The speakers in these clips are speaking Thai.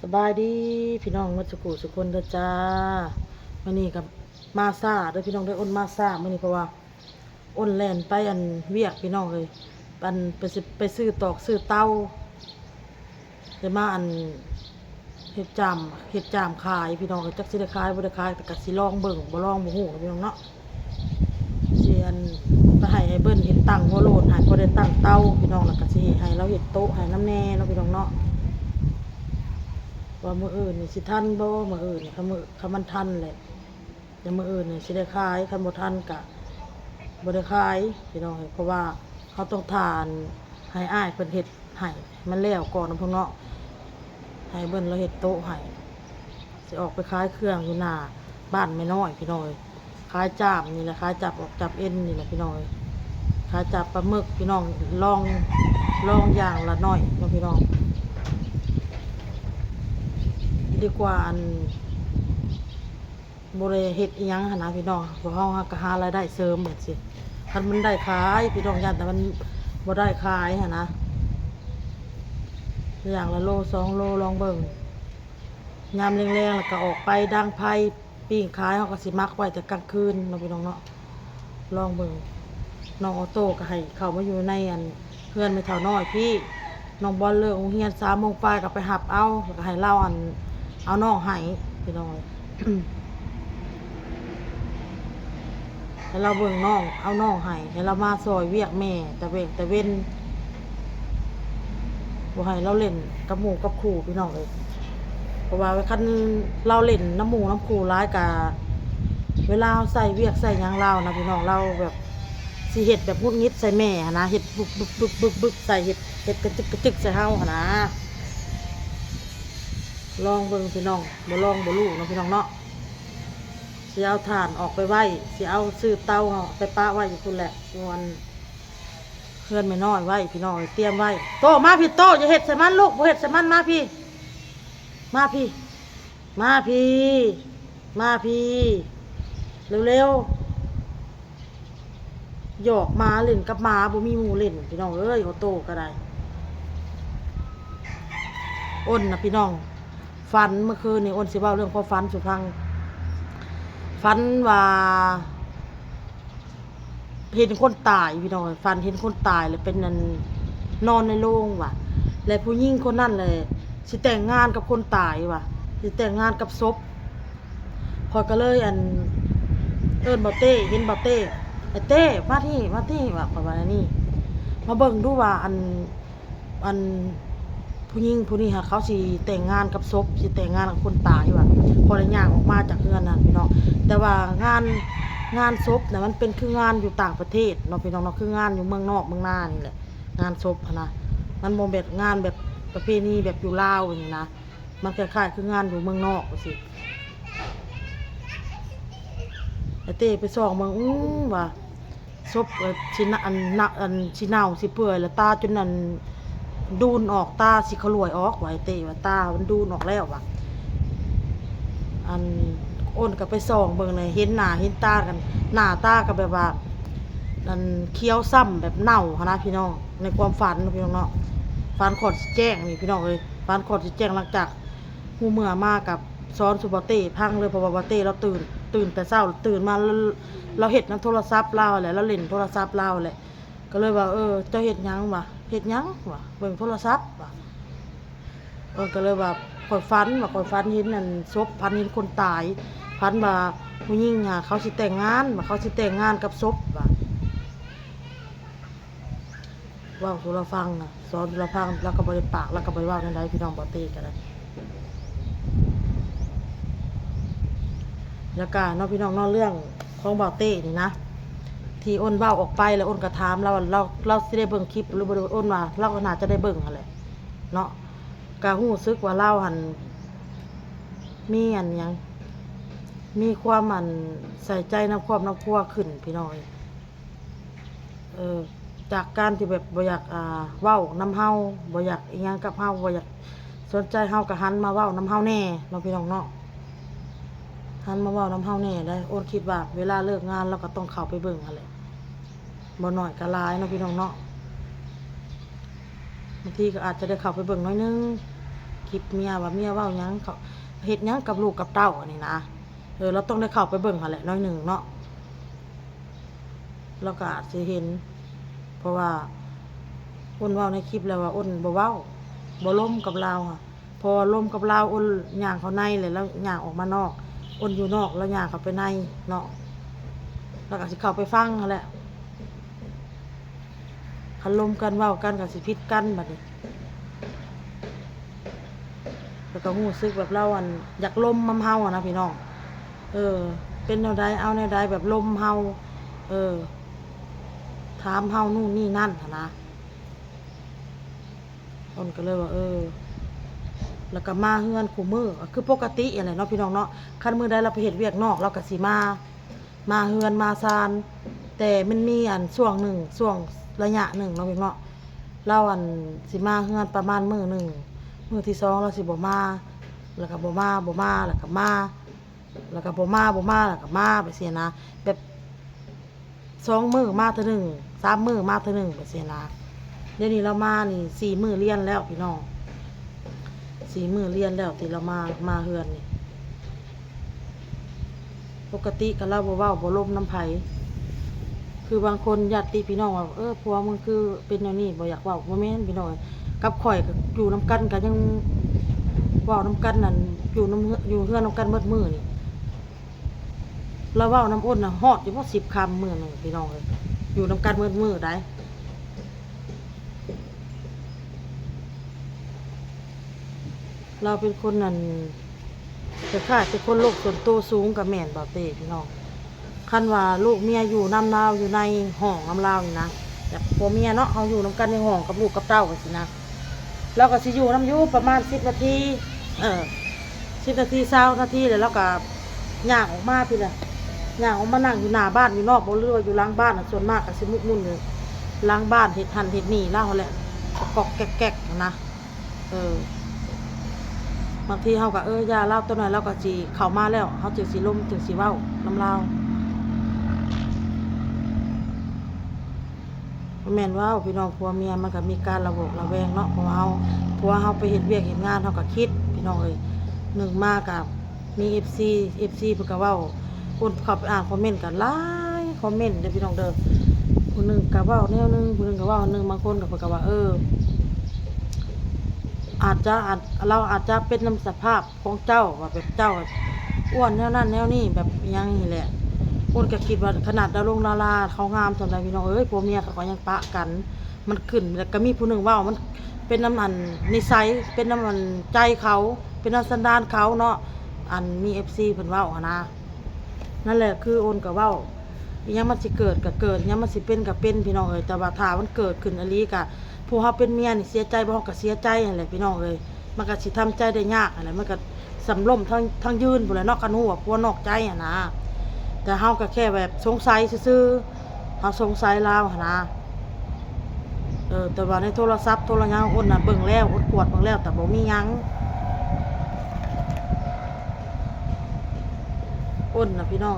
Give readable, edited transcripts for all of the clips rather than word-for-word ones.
สบายดีพี่น้องมัจจุกุสุคนเด้อจ้ามื้อนี้กับมาซ่าเด้อพี่น้องได้อ้นมาซ่ามื้อนี้เพราะว่าอ้นแล่นไปอันเวียกพี่น้องเลยอันไปซื้อตอกซื้อเตาได้มาอันเฮ็ดจามขายพี่น้องจักสิได้ขายบ่ได้ขายแต่ก็สิลองเบิ่งบ่ลองบ่ฮู้พี่น้องเนาะสิอันไปให้ไอ้เบิ้นเฮ็ดตั้งหัวโลดให้พอได้ตั้งเตาพี่น้องแล้วก็สิให้เราเฮ็ดโต๊ะให้น้ำแน่เนาะพี่น้องเนาะว่ามื้ออื่นนี่สิทันบ่มื้ออื่นนี่คันมันทันแหละแต่มื้ออื่นนี่สิได้ขายคันบ่ทันก็บ่ได้ขายพี่น้องเพราะว่าเขาต้องทานให้อ้ายเพิ่นเฮ็ดให้มันแล้วก่อนนะพี่น้องให้เบิ่นเราเฮ็ดโต๊ะให้สิออกไปขายเครื่องอยู่หน้าบ้านแม่น้อยพี่น้องขายจ้ามนี่แหละขายจับออกจับเอ็นนี่แหละพี่น้องขายจับปลาหมึกพี่น้องลองอย่างละน้อยเนาะพี่น้องดีกว่าอันบริเฮ็ดอีหยังหั่นนะพี่น้องเพราะเฮาก็หารายได้เสริมแบบสิคันมันได้ขายพี่น้องยันแต่มันบ่ได้ขายหั่นนะอย่างละโล2 โลลองเบิ่งยามแรงๆแล้วก็ออกไปดังไผปิ้งขายเฮาก็สิมักไว้แต่กลางคืนเนาะพี่น้องเนาะลองเบิ่งน้องออโต้ก็ให้เข้ามาอยู่ในอันเพื่อนไม่เท่าน้อยพี่น้องบอลเลิกโรงเรียน3 โมงปลายก็ไปหับเอาแล้วก็ให้เล่าอันเอาน้องให้พี่น้อง ให้เราเบิ่งน้องเอาน้องให้เรามาซอยเวียกแม่แต่เว้นบ่ให้เราเล่นกับหมู่กับครูพี่น้องเลยเพราะว่าคันเราเล่นน้ำหมู่น้ำครูร้ายกะเวลาใส่เวียกใส่หยังเรานะพี่น้องเราแบบสิเฮ็ดแบบงุดงิดใส่แม่นะเฮ็ดบึกใส่เฮ็ดกระจึกใส่เฮาหนะลองเบิ่งพี่น้องบ่ลองบ่รู้เนาะพี่น้องเนาะสิเอาถ่านออกไปไว้สิเอาซื้อเตาไปปะไว้อยู่พุ่นแหละวันเพื่อนไม่น้อยไว้พี่น้องเตรียมไว้โตมาพี่โตอย่าเฮ็ดใส่มันลูกบ่เฮ็ดใส่มันมาพี่มาพี่มาพี่เร็วๆหยอกหมาเล่นกับหมาบ่มีหมู่เล่นพี่น้องเอ้ยเขาโตก็ได้อ้นนะพี่น้องฝันเมื่อคืนนี่อ้นสิเว้าเรื่องความฝันสุพังฝันว่าเห็นคนตายพี่น้องฝันเห็นคนตายเลยเป็นนั่นนอนในโรงว่ะแล้วผู้หญิงคนนั้นเลยสิแต่งงานกับคนตายว่ะสิแต่งงานกับศพพอยก็เลยอันเอิ้นบ่เต้เห็นบ่เต้ไอ้เต้มาที่ว่าประมาณนี้มาเบิ่งดูว่าอันผู้หญิงผู้นี้ค่ะเขาสิแต่งงานกับศพสิแต่งงานกับคนตายว่ะพอได้ย่างออกมาจากเรือนนั้นพี่น้องแต่ว่างานศพน่ะมันเป็นคืองานอยู่ต่างประเทศเนาะพี่น้องเนาะคืองานอยู่เมืองนอกเมืองนานี่แหละงานศพนะมันบ่แบบงานแบบประเพณีแบบอยู่ลาวอย่างนี้นะมันคล้ายๆคืองานอยู่เมืองนอกว่าสิไอ้เต้ไปส่องเมืองว่าศพสินะอันสิเน่าสิเปื่อยแล้วตาจนนั่นดูนออกตาสิขลวยออกว่าไอ้เต้ว่าตามันดูนออกแล้วว่ะอันอ้นก็ไปส่องเบิ่งเลยเห็นหน้าเห็นตากันหน้าตาก็แบบว่านั่นเคี้ยวซ้ำแบบเน่านะพี่น้องในความฝันพี่น้องเนาะฝันขอดสิแจ้งนี่พี่น้องเลยฝันขอดสิแจ้งหลังจากหูเมื่อมากับซ้อนสุบเต้พังเลยเพราะว่าเต้เราตื่นแต่เช้าตื่นมาเราเห็ดน้ำโทรศัพท์เราแหละเราเล่นโทรศัพท์เราแหละก็เลยว่าเจ้าเห็ดยังวะเห็ดยังวะเบิ่งโทรศัพท์วะก็เลยว่าคอยฝันเห็นนั่นศพพันเห็นคนตายพันว่าผู้หญิงเขาสิแต่งงานว่าเขาสิแต่งงานกับศพว่ะว่าสุรฟังนะสอนสุรฟังแล้วก็บริปากแล้วก็บริว่าในใดพี่น้องบอตีกันเลยแล้วก็น้องพี่น้องนอกเรื่องของบอเต้นี่นะที่อ้นเว้าออกไปแล้วอ้นก็ถามเราสิได้เบิ่งคลิปหรือบ่ได้อ้นว่าเราก็น่าจะได้เบิ่งอะไรเนาะก็ฮู้สึกว่าเราหันมีอันยังมีความมันใส่ใจน้ำครัวขึ้นพี่น้อยจากการที่แบบบ่อยากเว้าน้ำเฮาบ่อยากอีหยังกับเฮาบ่อยากสนใจเฮาก็หันมาเว้าน้ำเฮาแน่เนาะพี่น้องเนาะหันมาเว้าน้ำเฮาแน่ได้โอนคิดว่าเวลาเลิกงานเราก็ต้องเข้าไปเบิ่งอะไรบ่น้อยก็หลายเนาะพี่น้องเนาะบางทีก็อาจจะได้เข้าไปเบิ่งน้อยนึง คลิปเมียว่าเมียเว้าหยังเขาเฮ็ดหยังกับลูกกับเต้าอันนี้นะเราต้องได้เข้าไปเบิ่งหั่นแหละน้อยหนึ่งเนาะเราก็อาจสิเห็นเพราะว่าอ้นเว้าในคลิปแล้วว่าอ้นบ่เว้าบ่ล้มกับเราค่ะพอล้มกับเราอ้นย่างเข้าในเลยแล้วย่างออกมานอกอ้นอยู่นอกแล้วย่างเข้าไปในเนาะแล้วก็สิเข้าไปฟังหั่นแหละคันล้มกันเว้ากันก็สิผิดกันบัดนี้แล้วก็รู้สึกแบบเราอยากล้มมำเฮานะพี่น้องเป็นแนวใดเอาแนวใดแบบล้มเฮาถามเฮานู่นนี่นั่นนะคนก็เลยว่าแล้วก็มาเฮือนคู่มือคือปกติอะไรเนาะพี่น้องเนาะคันมือใดเราไปเฮ็ดเวียกนอกเราก็สิมาเฮือนมาซานแต่มันมีช่วงหนึ่งช่วงระยะหนึ่งเนาะพี่น้องเนาะเราสิมาเฮือนประมาณมื้อหนึ่งมื้อที่สองเราสิบ่มาแล้วก็บ่มาแล้วก็มาแล้วก็บ่มาแล้วก็มาไปเสียนะแบบ2 มื้อมาเทื่อนึง3 มื้อมาเทื่อนึงไปเสียนะเดี๋ยวนี้เรามานี่4 มื้อเรียนแล้วพี่น้อง4 มื้อเรียนแล้วที่เรามาเฮือนนี่ปกติก็เราบ่เว้าบ่ล้มน้ำไผคือบางคนญาติพี่น้องว่าผัวมึงคือเป็นแนวนี้บ่อยากเว้าบ่แม่นพี่น้องกับข่อยก็อยู่นํกันก็ยังเว้านํกันนั่นอยู่เฮือนนํกันเบิดมื้อนี่เราเว้าน้ำอ้นน่ะฮอดอยู่บ่10 คำมื้อนึงพี่น้องเอ้ยอยู่นํกันเบิดมื้อได้เราเป็นคนนั่นแต่ข้าเป็นคนโลกส่วนตัวสูงกับแม่นบ่เต้พี่น้องคันว่าลูกเมียอยู่น้ำลาวอยู่ในห้องน้ำลาวนี่นะแบบผัวเมียเนาะเขาอยู่น้ำกันในห้องกับลูกกับเต้ากันสินะเราก็สิอยู่น้ำอยู่ประมาณ10 นาที10 นาที20 นาทีแล้วเราก็ย่างออกมาพี่ละย่างออกมานั่งอยู่หน้าบ้านอยู่นอกบ่หรือว่าอยู่หลังบ้านส่วนมากก็สิมุกมุ่นอยู่หลังบ้านเฮ็ดหันเฮ็ดนี่เล่าแหละกอกแก๊กๆนะบางทีเฮาก็ย่าเล่าตัวหน่อยเราก็สิเข้ามาแล้วเฮาจึงสิล้มจึงสิเว้าน้ำลาวแม่นว่าพี่น้องผัวเมียมันก็มีการระบบระแวงเนาะเพราะว่าผัวเฮาไปเฮ็ดเวียกเฮ็ดงานเฮาก็คิดพี่น้องหนึ่งมากับมี FC เพิ่นก็เว้าคนเข้าไปอ่านคอมเมนต์กันหลายคอมเมนต์เด้อพี่น้องเด้อผู้นึงก็เว้าแนวนึงผู้นึงก็เว้านึงบางคนก็เพิ่นก็ว่าเราอาจจะเป็นน้ำสภาพของเจ้าว่าแบบเจ้าอ้วนแนวนั้นแนวนี้แบบยังนี่แหละคนก็คิดว่าขนาดดาราเขางามสำหรับพี่น้องผัวเมียเขาก็ยังปะกันมันขึ้นแล้วก็มีผู้หนึ่งว่ามันเป็นน้ำมันนิสัยเป็นน้ำมันใจเขาเป็นน้ำสันดานเขาเนาะมี FC เพิ่นเว้านะนั่นแหละคือโอนกับเว้ายังมันสิเกิดก็เกิดยังมันสิเป็นก็เป็นพี่น้องแต่ว่าถ้ามันเกิดขึ้นอลีก็ผู้เฮาเป็นเมียนี่เสียใจบ่เฮาก็เสียใจนั่นแหละพี่น้องมันก็สิทำใจได้ยากอะไรมันก็สำล่มทั้งยืนพุ่นแหละเนาะคันฮู้ว่าผัวนอกใจนะแต่เฮาก็แค่แบบสงสัยซื่อๆเฮาสงสัยลาวนะแต่ว่าในโทรศัพท์โทรยังอ้นน่ะเบิ่งแล้วอ้นกวดเบิ่งแล้วแต่บ่มีหยังอ้นน่ะพี่น้อง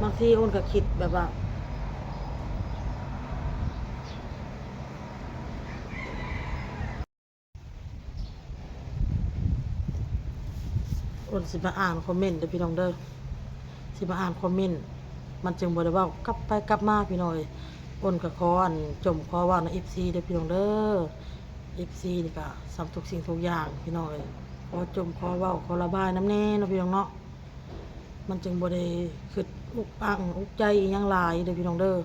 บางทีอ้นก็คิดแบบว่าอ้นสิมาอ่านคอมเมนต์เด้อพี่น้องเด้อสิมาอ่านคอมเมนต์มันจึงบ่ได้เว้ากลับไปกลับมาพี่น้องอ้นก็ขอจมขอว่านะ FC เด้อพี่น้องเด้อ FC นี่ก็สำทุกสิ่งทุกอย่างพี่น้องขอจมขอเว้าขอระบายน้ำแน่เนาะพี่น้องเนาะมันจึงบ่ได้คิดอุกอังอุกใจอีหยังหลายเด้อพี่น้องเด้อ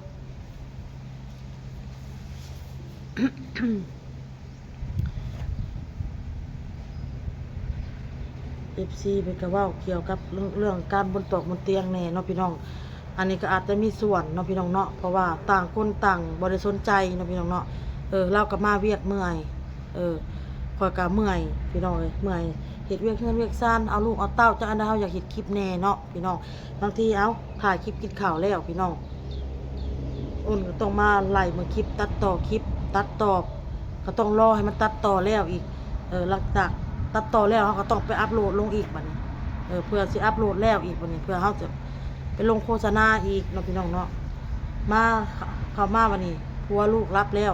FC เป็นก็เว้าเกี่ยวกับเรื่องการบนโต๊ะบนเตียงแน่เนาะพี่น้องอันนี้ก็อาจจะมีส่วนเนาะพี่น้องเนาะเพราะว่าต่างคนต่างบ่ได้สนใจเนาะพี่น้องเนาะเราก็มาเวียกเมื่อยข้อยก็เมื่อยพี่น้องเมื่อยเฮ็ดเวียกเฮือนเวียกซ่านเอาลูกเอาเต้าจังอันใดเฮาอยากเฮ็ดคลิปแน่เนาะพี่น้องบางทีถ่ายคลิปกินข้าวแล้วพี่น้องอ้นก็ต้องมาไล่มาคลิปตัดต่อคลิปตัดต่อก็ต้องรอให้มันตัดต่อแล้วอีกหลังจากตัดต่อแล้วเฮาก็ต้องไปอัปโหลดลงอีกบัดนี้เพื่อสิอัปโหลดแล้วอีกบัดนี้เพื่อเฮาจะไปลงโฆษณาอีกเนาะพี่น้องเนาะมาเข้ามาวันนี้ผัวลูกรับแล้ว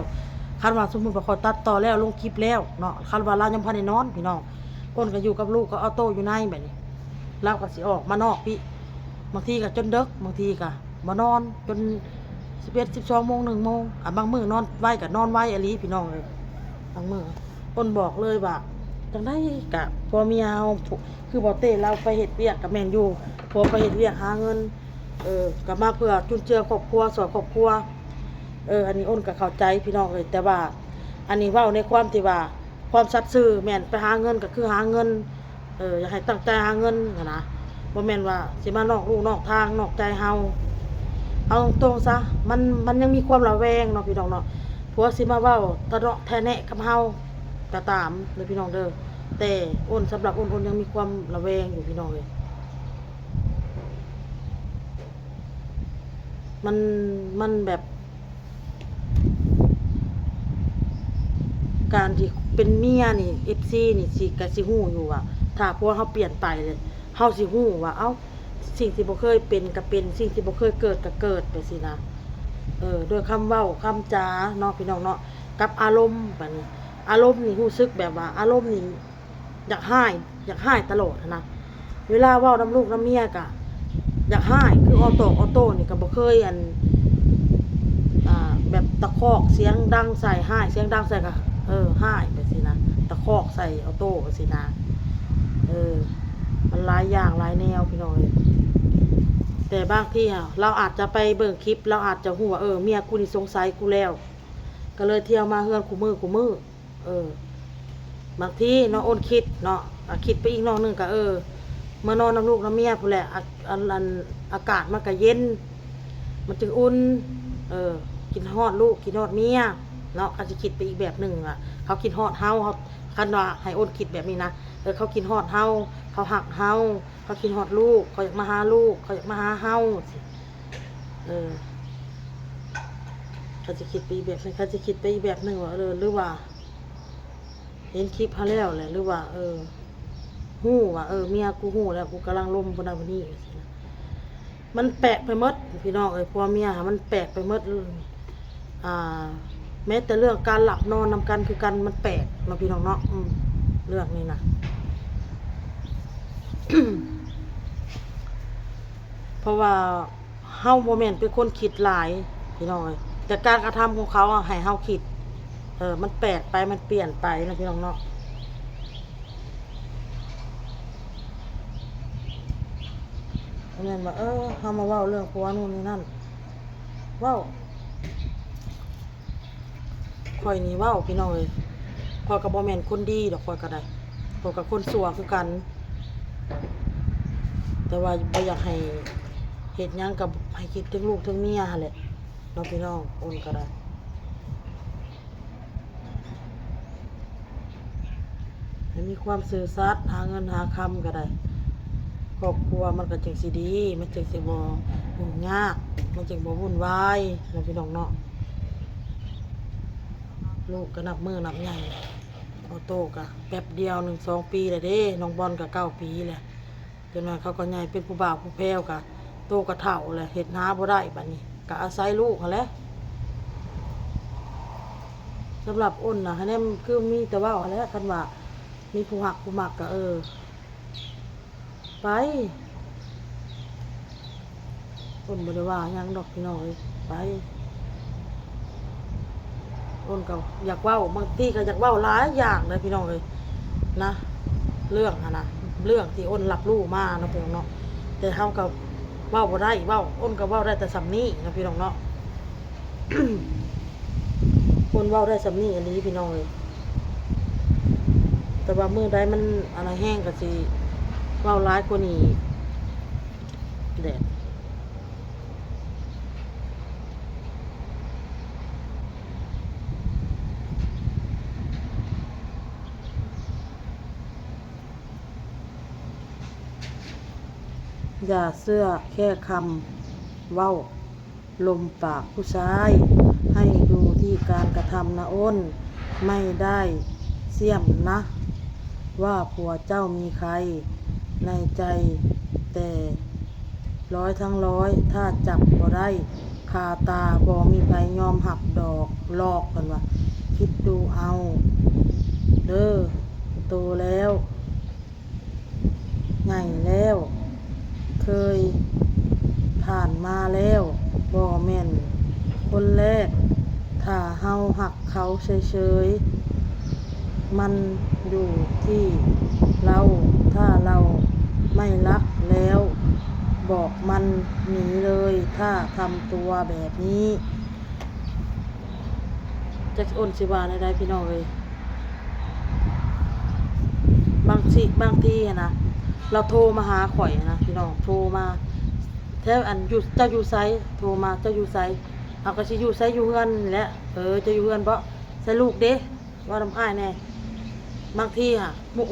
ค คันว่าสมมุติว่าขอยตัดต่อแล้วลงคลิปแล้วเนาะคันว่าเรายังพันได้นอนพี่น้องอ้นก็อยู่กับลูกก็เอาโต้อยู่ในแบบนี้เราก็สิออกมานอกพี่บางทีก็จนดึกบางทีก็มานอนจน11 12 โมง1 โมงบางมื้อนอนไว้ก็นอนไว้อหลีพี่น้องเลยบางมื้ออ้นบอกเลยว่าจังได๋ก็ผัวเมียเฮาคือบ่เต้เราไปเฮ็ดเวียกกับแม่นอยู่ผัวไปเฮ็ดเวียกหาเงินก็มาเพื่อจุนเจือครอบครัวสอนครอบครัวอันนี้อ้นก็เข้าใจพี่น้องเลยแต่ว่าอันนี้เว้าในความที่ว่าความสัตย์ซื่อแม่นไปหาเงินก็คือหาเงินอยากให้ตั้งใจหาเงินนะบ่แม่นว่าสิมานอกลู่นอกทางนอกใจเฮาเอาตรงๆซะมันยังมีความระแวงเนาะพี่น้องเนาะผัวสิมาเว้าตะเนาะแท้แนะกับเฮาก็ตามเด้อพี่น้องเด้อแต่อ้นสำหรับอ้นยังมีความระแวงอยู่พี่น้องเลยมันแบบการที่เป็นเมียนี่ FC นี่สิก็สิฮู้อยู่ว่าถ้าผัวเฮาเปลี่ยนไปเลยเฮาสิฮู้ว่าเอ้าสิ่งที่บ่เคยเป็นก็เป็นสิ่งที่บ่เคยเกิดก็เกิดไปสินะด้วยคำเว้าคำจาเนาะพี่น้องเนาะกับอารมณ์บัดนี้อารมณ์นี่รู้สึกแบบว่าอารมณ์นี่อยากให้ตลอดนะเวลาเว้านำลูกนำเมียก็อยากให้คือออโต้นี่ก็บ่เคยแบบตะคอกเสียงดังใส่ให้เสียงดังใส่ก็ให้ไปสินะตะคอกใส่ออโต้ไปสินะมันหลายอย่างหลายแนวพี่น้อยแต่บางทีเราอาจจะไปเบิ่งคลิปเราอาจจะฮู้ว่าเมียกูนี่สงสัยกูแล้วก็เลยเที่ยวมาเฮือนกูมือบางทีเนาะอ้นคิดเนาะคิดไปอีกนอกนึงก็เมื่อนอนนำลูกนำเมียพู้นแหละอากาศมันก็เย็นมันจึงอุ่นกินฮอดลูกกินฮอดเมียเนาะอาจจะคิดไปอีกแบบหนึ่งเขากินฮอดเฮาเขาคันว่าให้อ้นคิดแบบนี้นะเขากินฮอดเฮาเขาหักเฮาเขากินฮอดลูกเขาอยากมาหาลูกเขาอยากมาหาเฮาเขาจะคิดไปอีกแบบนึงเขาจะคิดไปอีกแบบหนึ่งว่าหรือว่าเห็นคลิปเขาแล้วแหละหรือว่าฮู้ว่าเมียกูฮู้แล้วกูกำลังล้มคนนั้นคนนี้มันแปลกไปหมดพี่น้องผัวเมียมันแปลกไปหมดแม้แต่เรื่องการหลับนอนนำกันคือกันมันแปลกเนาะพี่น้องเนาะเรื่องนี้นะ เพราะว่าเฮาโมเมนต์เป็นคนคิดหลายพี่น้องแต่การกระทำของเขาให้เฮาคิดมันแปลกไปมันเปลี่ยนไปนะพี่น้องเนาะเพราะฉะนั้นว่าเฮามาเว้าเรื่องผัวนู่นนี่นั่นเว้าข่อยนี่เว้าพี่น้องข่อยก็บ่แม่นคนดีดอกข่อยก็ได้ข่อยก็คนชั่วคือกันแต่ว่าบ่อยากให้เฮ็ดหยังกับให้คิดถึงลูกถึงเมียหั่นแหละเนาะพี่น้องอ้นก็ได้ให้มีความซื่อสัตย์หาเงินหาคำก็ได้ครอบครัวมันก็จังสิดีมันจังสิบ่ยุ่งยากมันจังบ่วุ่นวายเนาะพี่น้องเนาะลูกก็นับมือนับใหญ่ออโต้ก็แป๊บเดียว1-2 ปีเลยเด้น้องบอลก็9 ปีแหละจนว่าเขาก็ใหญ่เป็นผู้บ่าวผู้แพ้วก็โตก็เฒ่าแหละเฮ็ดนาบ่ได้บัดนี้ก็อาศัยลูกหั่นแหละสำหรับอ้นน่ะให้แนมคือมีแต่ว่าหั่นแหละคันว่ามีผู้ฮักผู้มักก็ไปอ้นบ่ได้ว่าหยังดอกพี่น้องไปอ้นก็อยากเว้าบางทีก็อยากเว้าหลายอย่างเลยพี่น้องนะเรื่องนะเรื่องที่อ้นรับรู้มาเนาะพี่น้องเนาะแต่เฮาก็เว้าบ่ได้เว้าอ้นก็เว้าได้แต่สำนี้นะพี่น้องเนาะ อ้นเว้าได้สำนี้อันนี้พี่น้องแต่ว่ามื้อใดมันอะไรแห้งก็สิเว้าหลายกว่านี้แดดอย่าเชื่อแค่คำเว้าลมปากผู้ชายให้ดูที่การกระทำนะอ้นไม่ได้เสี่ยมนะว่าผัวเจ้ามีใครในใจแต่ร้อยทั้งร้อยถ้าจับบ่ได้คาตาบ่มีไผยอมหับดอกลอกกันว่า คิดดูเอาเด้อโตแล้วใหญ่แล้ว เคยผ่านมาแล้วบ่แม่นคนแรกถ้าเฮาหักเขาเฉยๆมันอยู่ที่เราถ้าเราไม่รักแล้วบอกมันหนีเลยถ้าทำตัวแบบนี้จักอ้นสิว่าได้พี่น้องเอ้ยบางทีอะนะเราโทรมาหาข่อยอะนะพี่น้องโทรมาแท้อันอยู่เจ้าอยู่ไสโทรมาเจ้าอยู่ไสเอาก็สิอยู่ไสอยู่เฮือนนี่แหละเจ้าอยู่เฮือนบ่ใส่ลูกเด้ว่าน้ำอ้ายแน่บางทีอะ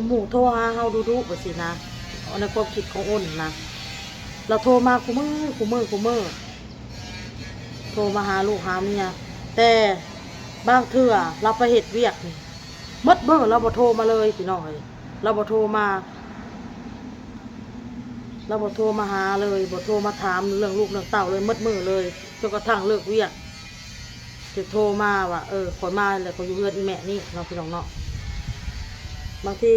หมู่โทรหาเฮาดุๆว่าสินะเอาในความคิดของอ้นนะเราโทรมาคุมื้อโทรมาหาลูกหาเมียแต่บางเทื่อเราไปเฮ็ดเวียกนี่หมดมื้อเราบ่โทรมาเลยพี่น้องเอ้ยเราบ่โทรมาหาเลยบ่โทรมาถามเรื่องลูกเรื่องเต้าเลยหมดมื้อเลยจนกระทั่งเลิกเวียกจะโทรมาว่าข่อยมาแล้วข่อยอยู่เฮือนอีแม่นี่เนาะพี่น้องเนาะบางที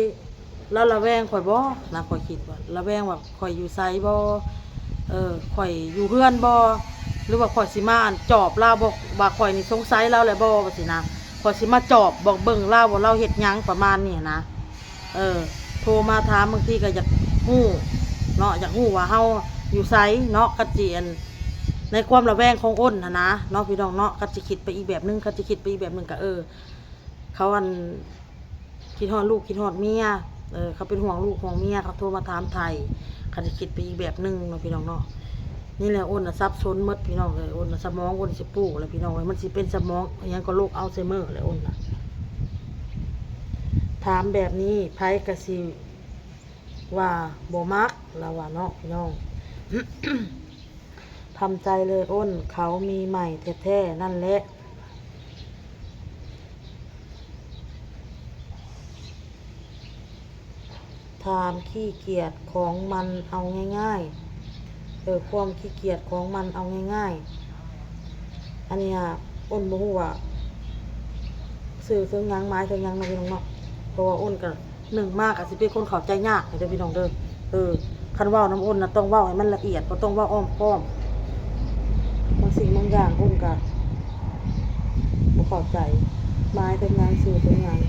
เราระแวงข่อยบ่นะข่อยคิดว่าระแวงว่าข่อยอยู่ไสบ่ข่อยอยู่เฮือนบ่หรือว่าข่อยสิมาจอบลาวบ่ว่าข่อยนี่สงสัยเราแหละบ่ว่าสินะข่อยสิมาจอบบอกเบิ่งลาวว่าเราเฮ็ดหยังประมาณนี้นะโทรมาถามบางทีก็อยากฮู้เนาะอยากฮู้ว่าเฮาอยู่ไสเนาะกะจิอันในความระแวงของอ้นนะเนาะพี่น้องเนาะกะจิคิดไปอีกแบบนึงกะจิคิดไปอีกแบบนึงก็เขาอันคิดฮอดลูกคิดฮอดเมียเขาเป็นห่วงลูกห่วงเมียเขาโทรมาถามไทยกะจิคิดไปอีกแบบนึงเนาะพี่น้องเนาะนี่แหละอ้นน่ะซับซ้อนหมดพี่น้องอ้นน่ะสมองอ้นสิปู้แล้วพี่น้องมันสิเป็นสมองอิหยังก็โรคอัลไซเมอร์แล้วอ้นน่ะถามแบบนี้ไผก็สิว่าบ่มักแล้วว่าเนาะพี่น้อง ทำใจเลยอ้นเขามีใหม่แท้ๆนั่นแหละถามขี้เกียจของมันเอาง่ายๆความขี้เกียจของมันเอาง่ายๆอันนี้อ้นบ่ฮู้ว่าสื่อถึงหยังหมายถึงหยังเนาะพี่น้องเนาะเพราะว่าอ้นก็หนึ่งมากอาจสิเป็นคนเข้าใจยากเด้อพี่น้องเด้อคันเว้าน้ำอ้นน่ะต้องเว้าให้มันละเอียดบ่ต้องเว้าอ้อมค้อมบางสิ่งบางอย่างอ้นก็บ่เข้าใจหมายถึงหยังสื่อถึงหยัง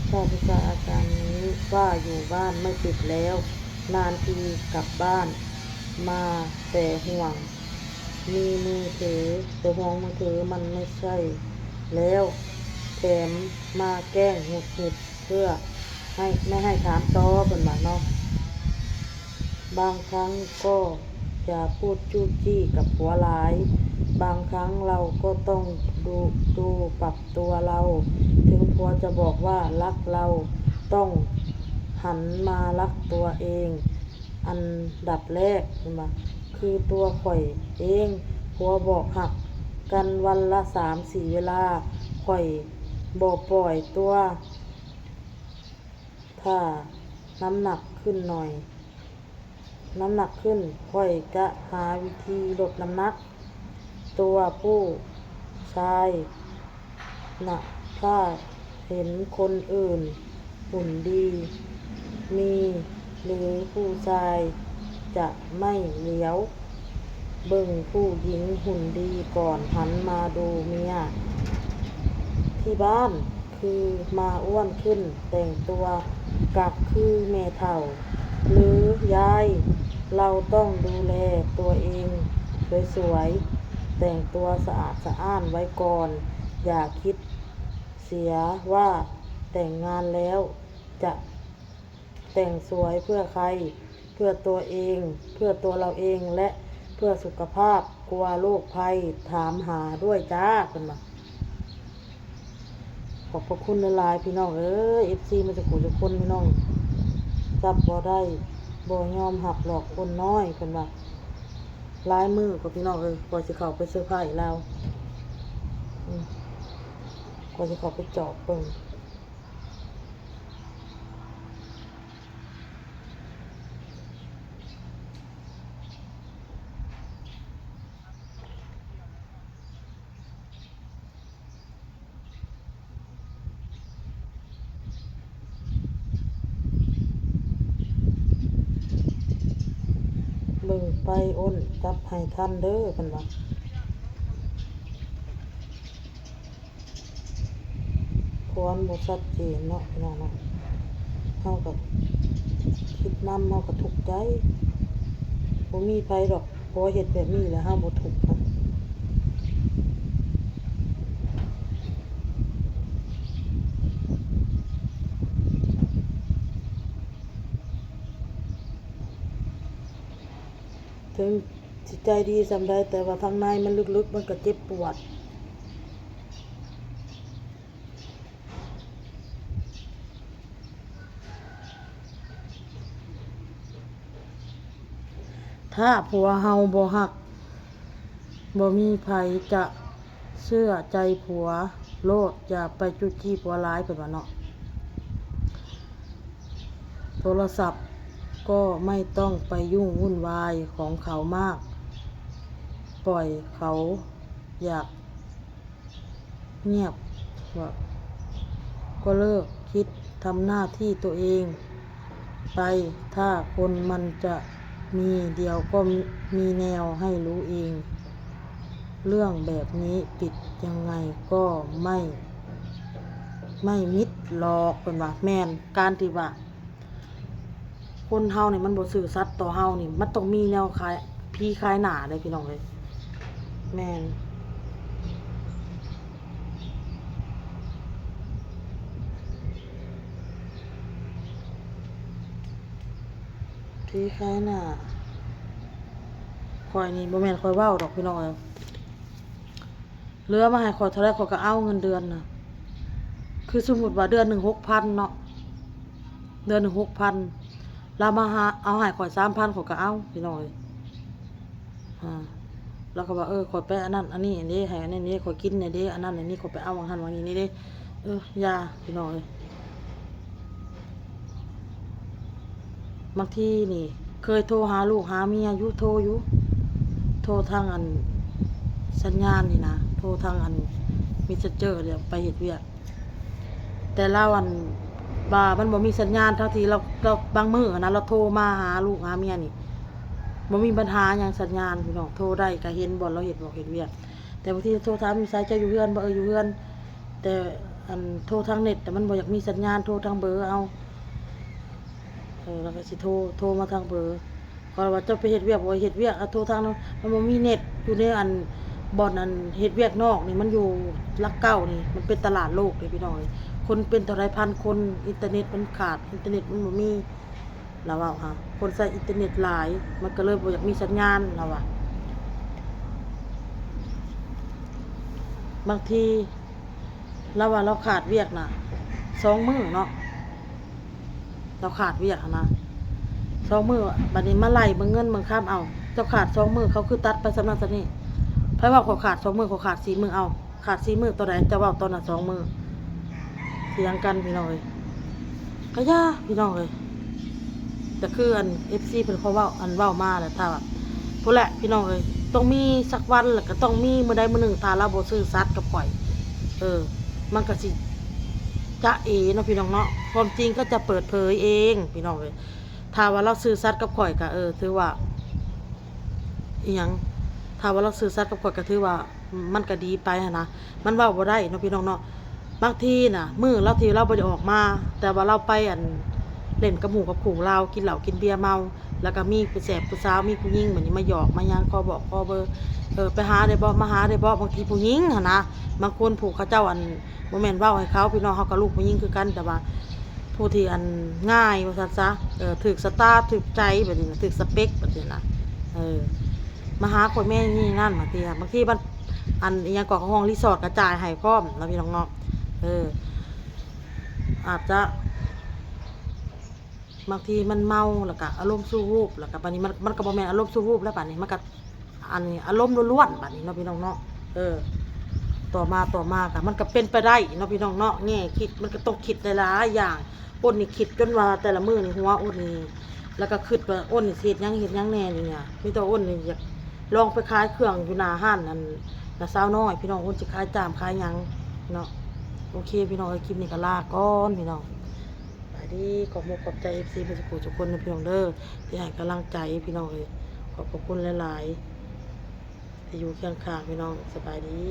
ถ้าภาษาอาจารย์นี้ว่าอยู่บ้านไม่ติดแล้วนานทีกลับบ้านมาแต่ห่วงมีมือถือแต่ห่วงมือถือมันไม่ใช่แล้วแถมมาแกล้งหงุดหงิดเพื่อไม่ให้ถามต่อเพิ่นว่าเนาะบางครั้งก็อย่าพูดจู้จี้กับผัวหลายบางครั้งเราก็ต้องดูปรับตัวเราถึงผัวจะบอกว่ารักเราต้องหันมารักตัวเองอันดับแรกเห็นบ่คือตัวข่อยเองผัวบอกหักกันวันละ 3-4 เวลาข่อยบ่ปล่อยตัวถ้าน้ำหนักขึ้นค่อยจะหาวิธีลดน้ำหนักตัวผู้ชายน่ะถ้าเห็นคนอื่นหุ่นดีมีหรือผู้ชายจะไม่เหลียวเบิ่งผู้หญิงหุ่นดีก่อนหันมาดูเมียที่บ้านคือมาอ้วนขึ้นแต่งตัวกักคือแม่เฒ่าหรือยายเราต้องดูแลตัวเองสวยๆแต่งตัวสะอาดสะอ้านไว้ก่อนอย่าคิดเสียว่าแต่งงานแล้วจะแต่งสวยเพื่อใครเพื่อตัวเองเพื่อตัวเราเองและเพื่อสุขภาพกลัวโรคภัยถามหาด้วยจ้าเพิ่นว่าขอบพระคุณหลายๆพี่น้องFC มาจากผู้ทุกคนพี่น้องจับบ่ได้บ่ยอมหักหลอกคนน้อยเพิ่นว่าหลายมือก็พี่น้องกว่าสิเข้าไปเซอร์ไพรส์แล้วกว่าสิเข้าไปจอบเบิ่ง บิ่งไปอ้นจับให้ทันเด้อเพิ่นว่าพรบ่ชัดเจนเนาะพี่น้องเนาะเฮาก็คิดนำเฮาก็ทุกข์ใจบ่มีไผดอกเพราะเฮ็ดแบบนี้แล้วเฮาบ่ทุกข์ครับถึงจิตใจดีสำใดแต่ว่าทางในมันลึกๆมันก็เจ็บปวดถ้าผัวเฮาบ่ฮักบ่มีไผจะเชื่อใจผัวโลดอย่าไปจุจี้ผัวร้ายเพิ่นว่าเนาะโทรศัพท์ก็ไม่ต้องไปยุ่งวุ่นวายของเขามากปล่อยเขาอยากเงียบว่าก็เลิกคิดทำหน้าที่ตัวเองไปถ้าคนมันจะมีเดียวก็มีแนวให้รู้เองเรื่องแบบนี้ปิดยังไงก็ไม่มิดหลอกเพิ่นว่าแม่นการที่ว่าคนเฮานี่มันบ่ซื่อสัตย์ต่อเฮานี่มันต้องมีแนวคายพี่คายหน้าเด้พี่น้องเอ้ยแม่นพี่คายหน้าข่อยนี่บ่แม่นข่อยเว้าดอกพี่น้องเอ้ยเหลือมาให้ข่อยเท่าไรข่อยก็เอาเงินเดือนน่ะคือสมมุติว่าเดือนหนึ่ง 6,000 เนาะเดือนหนึ่ง 6,000เรามาหาเอาให้ข่อย 3,000ข่อยก็เอาพี่น้องเอ้ยแล้วก็ว่าข่อยไปอันนั้นอันนี้อันนี้ให้อันนี้ข่อยกินอันนี้อันนั้นอันนี้ข่อยไปเอาวางหันวางนี้นี่เด้ยาพี่น้องเอ้ยบางทีนี่เคยโทรหาลูกหาเมียอยู่โทรทางอันสัญญาณนี่นะโทรทางอันมิสเจอร์เนี่ยไปเฮ็ดเวียกแต่ละวันบ่ามันบ่มีสัญญาณทั้งที่เราบางมื้อนะเราโทรมาหาลูกหาเมียนี่บ่มีปัญหาหยังสัญญาณพี่น้องโทรได้ก็เห็นบ่เราเฮ็ดเวียกแต่บางทีโทรถามมีสายเจ้าอยู่เฮือนบ่อยู่เฮือนแต่อันโทรทางเน็ตแต่มันบ่อยากมีสัญญาณโทรทางเบอร์เอาแล้วก็สิโทรมาทางเบอร์ก็ว่าเจ้าไปเฮ็ดเวียกบ่เฮ็ดเวียกโทรทางนั้นมันบ่มีเน็ตอยู่ในอันบ่อนอันเฮ็ดเวียกนอกนี่มันอยู่ลักเก้านี่มันเป็นตลาดโลกเลยพี่น้องคนเป็นเท่าไรพันคนอินเทอร์เน็ตมันขาดอินเทอร์เน็ตมันบ่มีเราว่าค่ะคนใช้อินเทอร์เน็ตหลายมันก็เลยบ่อยากมีสัญญาณเราว่าบางทีเราว่าเราขาดเวียกน่ะ2 มื้อเนาะเราขาดเวียกนะ2 มื้อบัดนี้มาไล่เบิ่งเงินเบิ่งค่าเอาเจ้าขาด2 มื้อเขาคือตัดไปสำนักซะนี่ไผว่าเขาขาด2 มื้อเขาขาด4 มื้อเอาขาด4 มื้อตัวใดจะเว้าตอนนั้น2 มื้อเถียงกันพี่น้องเอ้ยก็ย่าพี่น้องเอ้ยแต่คืออัน FC เพิ่นเขาเว้าอันเว้ามาแหละถ้าว่าพุ่นแหละพี่น้องเอ้ยต้องมีสักวันแล้วก็ต้องมีมื้อใดมื้อหนึ่งถ้าเราบ่ซื่อสัตย์กับข่อยมันก็สิจะเนาะพี่น้องเนาะความจริงก็จะเปิดเผยเองพี่น้องเอ้ยถ้าว่าเราซื่อสัตย์กับข่อยก็ถือว่าอีหยังถ้าว่าเราซื่อสัตย์กับข่อยก็ถือว่ามันก็ดีไปหั่นนะมันเว้าบ่ได้เนาะพี่น้องเนาะบางทีน่ะมื้อเราที่เราบ่ได้ออกมาแต่ว่าเราไปเล่นกับหมู่กับขู่เรากินเหล้ากินเบียร์เมาแล้วก็มีผู้แสบผู้สาวมีผู้หญิงเหมือนนี้มาหยอกมายังขอบอกขอเบอร์ไปหาได้บ่มาหาได้บ่บางทีผู้หญิงหั่นนะบางคนผู้เขาเจ้าบ่แม่นเว้าให้เขาพี่น้องเฮาก็ลูกผู้หญิงคือกันแต่ว่าผู้ที่ง่ายว่าซั่นซะถูกสตาร์ถูกใจแบบนี้ถูกสเปคแบบนี้นะมาหาคนแม่นี่นั่นบางทีมันอีหยังก็ห้องรีสอร์ทกระจายให้พร้อมแล้วพี่น้องเนาะอาจจะบางทีมันเมาแล้วก็อารมณ์ชั่ววูบแล้วก็บัดนี้มันก็บ่แม่นอารมณ์ชั่ววูบแล้วบัดนี้มันก็นี้อารมณ์ล้วนๆบัดนี้เนาะพี่น้องเนาะต่อมาก็มันก็เป็นไปได้เนาะพี่น้องเนาะแง่คิดมันก็ต้องคิดหลายๆอย่างอ้นนี่คิดจนว่าแต่ละมื้อนี่หัวอ้นนี่แล้วก็คิดว่าอ้นนี่สิเฮ็ดหยังแน่นี่เนี่ยมีแต่อ้นนี่อยากลองไปขายเครื่องอยู่หน้าห้านน่ะสาวน้อยพี่น้องอ้นสิขายจามขายหยังเนาะโอเคพี่น้องคลิปนี้ก็ลาก่อนพี่น้องไปดีขอบใจ FC ทุกคนนะพี่น้องเด้อที่ให้กำลังใจพี่น้องเลยข ขอบพระคุณหลายๆที่อยู่เคียงข้างพี่น้องสบายดี